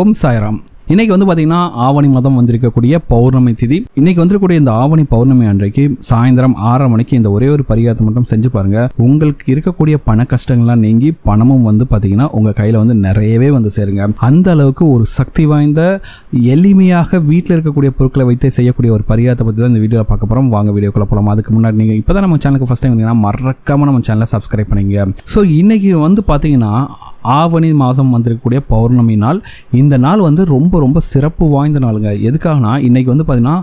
ஓம் சாய்ராம். இன்னைக்கு வந்து பாத்தீங்கன்னா ஆவணி மாதம் வந்திருக்கக்கூடிய பௌர்ணமி திதி. இன்னைக்கு வந்திருக்கக்கூடிய இந்த ஆவணி பௌர்ணமி அன்றைக்கு சாயந்தரம் 6:30 மணிக்கு இந்த ஒரே ஒரு பரிகாரத்தை மட்டும் செஞ்சு பாருங்க. உங்களுக்கு இருக்கக்கூடிய பண கஷ்டங்கள்லாம் நீங்கி பணமும் வந்து பாத்தீங்கன்னா உங்க கையில வந்து நிறையவே வந்து சேருங்க. அந்த அளவுக்கு ஒரு சக்தி வாய்ந்த எளிமையாக வீட்டில் இருக்கக்கூடிய பொருட்களை வைத்து செய்யக்கூடிய ஒரு பரிகாரத்தை பத்தி தான் இந்த வீடியோவில் பார்க்க போறோம். வாங்க வீடியோக்குள்ள போலாம். அதுக்கு முன்னாடி நீங்க இப்பதான் நம்ம சேனலுக்கு ஃபர்ஸ்ட் டைம் வந்தீங்கன்னா மறக்காம நம்ம சேனலை சப்ஸ்கிரைப் பண்ணுங்க. ஸோ இன்னைக்கு வந்து பாத்தீங்கன்னா ஆவணி மாதம் வந்திருக்கக்கூடிய பௌர்ணமி நாள். இந்த நாள் வந்து ரொம்ப ரொம்ப சிறப்பு வாய்ந்த நாளுங்க. எதுக்காகனா இன்னைக்கு வந்து பார்த்தீங்கன்னா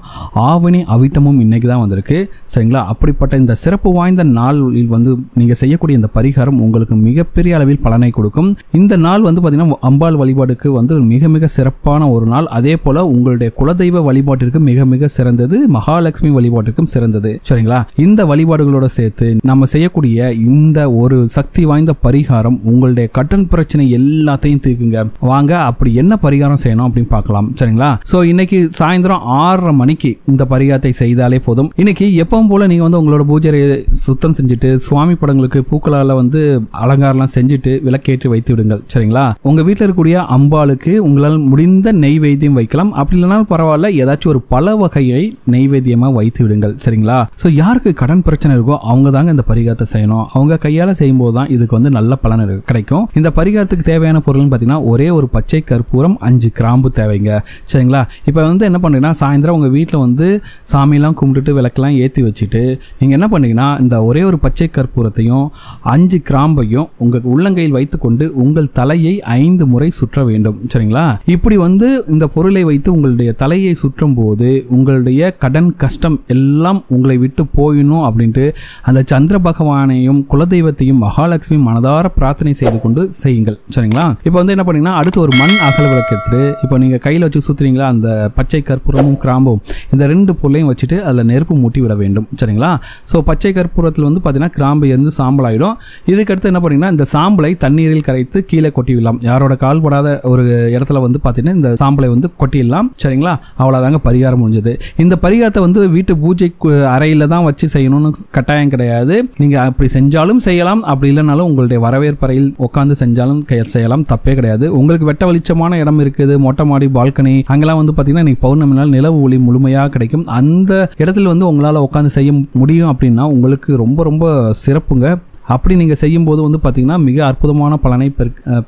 ஆவணி அவிட்டமும் இன்னைக்கு தான் வந்திருக்கு, சரிங்களா? அப்படிப்பட்ட இந்த சிறப்பு வாய்ந்த நாளில் வந்து நீங்கள் செய்யக்கூடிய இந்த பரிகாரம் உங்களுக்கு மிகப்பெரிய அளவில் பலனை கொடுக்கும். இந்த நாள் வந்து பார்த்தீங்கன்னா அம்பாள் வழிபாடுக்கு வந்து மிக மிக சிறப்பான ஒரு நாள். அதே போல் உங்களுடைய குலதெய்வ வழிபாட்டிற்கு மிக மிக சிறந்தது, மகாலட்சுமி வழிபாட்டிற்கும் சிறந்தது, சரிங்களா? இந்த வழிபாடுகளோட சேர்த்து நம்ம செய்யக்கூடிய இந்த ஒரு சக்தி வாய்ந்த பரிகாரம் உங்களுடைய கடன் பிரச்சனை எல்லாத்தையும் தீர்க்குங்க. வாங்க அப்படி என்ன பரிகாரம் செய்யணும் அப்படின்னு பார்க்கலாம், சரிங்களா? சோ இன்னைக்கு சாயந்தரம் 6:30 மணிக்கு இந்த பரிகாரத்தை செய்தாலே போதும். இன்னைக்கு எப்பவும் போல நீங்க வந்து உங்களோட பூஜை சுத்தம் செஞ்சுட்டு சுவாமி படங்களுக்கு பூக்களால வந்து அலங்காரம்லாம் செஞ்சுட்டு விளக்கேற்றி வைத்து விடுங்கள், சரிங்களா? உங்க வீட்டில் இருக்கக்கூடிய அம்பாளுக்கு உங்களால் முடிந்த நெய்வேத்தியம் வைக்கலாம். அப்படி இல்லைனாலும் பரவாயில்ல, ஏதாச்சும் ஒரு பல வகையை நெய்வேத்தியமா வைத்து விடுங்கள், சரிங்களா? சோ யாருக்கு கடன் பிரச்சனை இருக்கோ அவங்க தாங்க இந்த பரிகாரத்தை செய்யணும். அவங்க கையால செய்யும் போது தான் இதுக்கு வந்து நல்ல பலன் கிடைக்கும். இந்த பரிகாரத்துக்கு தேவையான பொருள்னு பார்த்தீங்கன்னா ஒரே ஒரு பச்சை கற்பூரம், 5 கிராம்பு தேவைங்க, சரிங்களா? இப்போ வந்து என்ன பண்ணுறீங்கன்னா சாயந்தரம் உங்கள் வீட்டில் வந்து சாமியெல்லாம் கும்பிட்டுட்டு விளக்கெல்லாம் ஏற்றி வச்சுட்டு நீங்கள் என்ன பண்ணுறீங்கன்னா இந்த ஒரே ஒரு பச்சை கற்பூரத்தையும் 5 கிராம்பையும் உங்கள் உள்ளங்கையில் வைத்துக்கொண்டு உங்கள் தலையை 5 முறை சுற்ற வேண்டும், சரிங்களா? இப்படி வந்து இந்த பொருளை வைத்து உங்களுடைய தலையை சுற்றும் போது உங்களுடைய கடன் கஷ்டம் எல்லாம் உங்களை விட்டு போயிடணும் அப்படின்ட்டு அந்த சந்திர பகவானையும் குலதெய்வத்தையும் மகாலட்சுமி மனதார பிரார்த்தனை செய்து கொண்டு செய்யுங்கள், சரிங்களா? இப்போ வந்து என்ன பண்ணீங்கன்னா அடுத்து ஒரு மண் அகல் விளக்கு எடுத்துட்டு இப்போ நீங்க கையில் வச்சு சுத்துறீங்களா அந்த பச்சை கற்பூரமும் கிராம்பும் இந்த 2 பொருளையும் வச்சுட்டு அதில் நெருப்பு மூட்டி விட வேண்டும், சரிங்களா? ஸோ பச்சை கற்பூரத்தில் வந்து பார்த்தீங்கன்னா கிராம்பு இருந்து சாம்பல் ஆகிடும். இதுக்கடுத்து என்ன பண்ணீங்கன்னா இந்த சாம்பலை தண்ணீரில் கரைத்து கீழே கொட்டி விடலாம். யாரோட கால் படாத ஒரு இடத்துல வந்து பார்த்தீங்கன்னா இந்த சாம்பலை வந்து கொட்டிடலாம், சரிங்களா? அவ்வளோதாங்க பரிகாரம் முடிஞ்சது. இந்த பரிகாரத்தை வந்து வீட்டு பூஜை அறையில் தான் வச்சு செய்யணும்னு கட்டாயம் கிடையாது. நீங்க அப்படி செஞ்சாலும் செய்யலாம், அப்படி இல்லைனாலும் உங்களுடைய வரவேற்பறையில் உட்காந்து செஞ்சாலும் செய்யலாம், தப்பே கிடையாது. உங்களுக்கு வெட்ட வெளிச்சமான இடம் இருக்குது, மொட்டை மாடி, பால்கனி, அங்கெல்லாம் வந்து பாத்தீங்கன்னா இன்னைக்கு பௌர்ணமி நாள் நிலவு ஒளி முழுமையாக கிடைக்கும். அந்த இடத்துல வந்து உங்களால உட்காந்து செய்ய முடியும் அப்படின்னா உங்களுக்கு ரொம்ப ரொம்ப சிறப்புங்க. அப்படி நீங்க செய்யும் போது வந்து பாத்தீங்கன்னா மிக அற்புதமான பலனை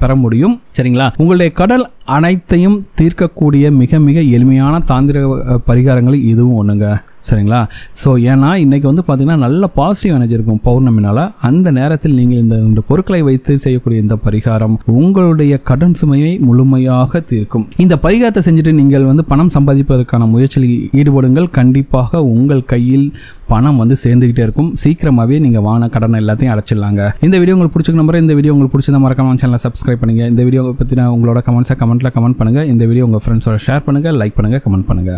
பெற முடியும், சரிங்களா? உங்களுடைய கடல் அனைத்தையும் தீர்க்கக்கூடிய மிக மிக எளிமையான தாந்திர பரிகாரங்கள் இதுவும் ஒண்ணுங்க, சரிங்களா? ஸோ ஏன்னா இன்னைக்கு வந்து பார்த்தீங்கன்னா நல்ல பாசிட்டிவ் எனர்ஜி இருக்கும் பௌர்ணமினால. அந்த நேரத்தில் நீங்கள் இந்த பொருட்களை வைத்து செய்யக்கூடிய இந்த பரிகாரம் உங்களுடைய கடன் சுமையை முழுமையாக தீர்க்கும். இந்த பரிகாரத்தை செஞ்சுட்டு நீங்கள் வந்து பணம் சம்பாதிப்பதற்கான முயற்சியில் ஈடுபடுங்கள். கண்டிப்பாக உங்கள் கையில் பணம் வந்து சேர்ந்துகிட்டே இருக்கும். சீக்கிரமாகவே நீங்கள் வாங்கின கடன் எல்லாத்தையும் அடைச்சிடலாங்க. இந்த வீடியோ உங்களுக்கு பிடிச்சிருக்க நம்பர். இந்த வீடியோ உங்களுக்கு பிடிச்சத மறக்காம சேனலை சப்ஸ்கிரைப் பண்ணுங்க. இந்த வீடியோ பற்றின உங்களோட கமெண்ட்ஸை கமெண்ட்ல கமெண்ட் பண்ணுங்க. இந்த வீடியோ உங்கள் ஃப்ரெண்ட்ஸோட ஷேர் பண்ணுங்க, லைக் பண்ணுங்க, கமெண்ட் பண்ணுங்க.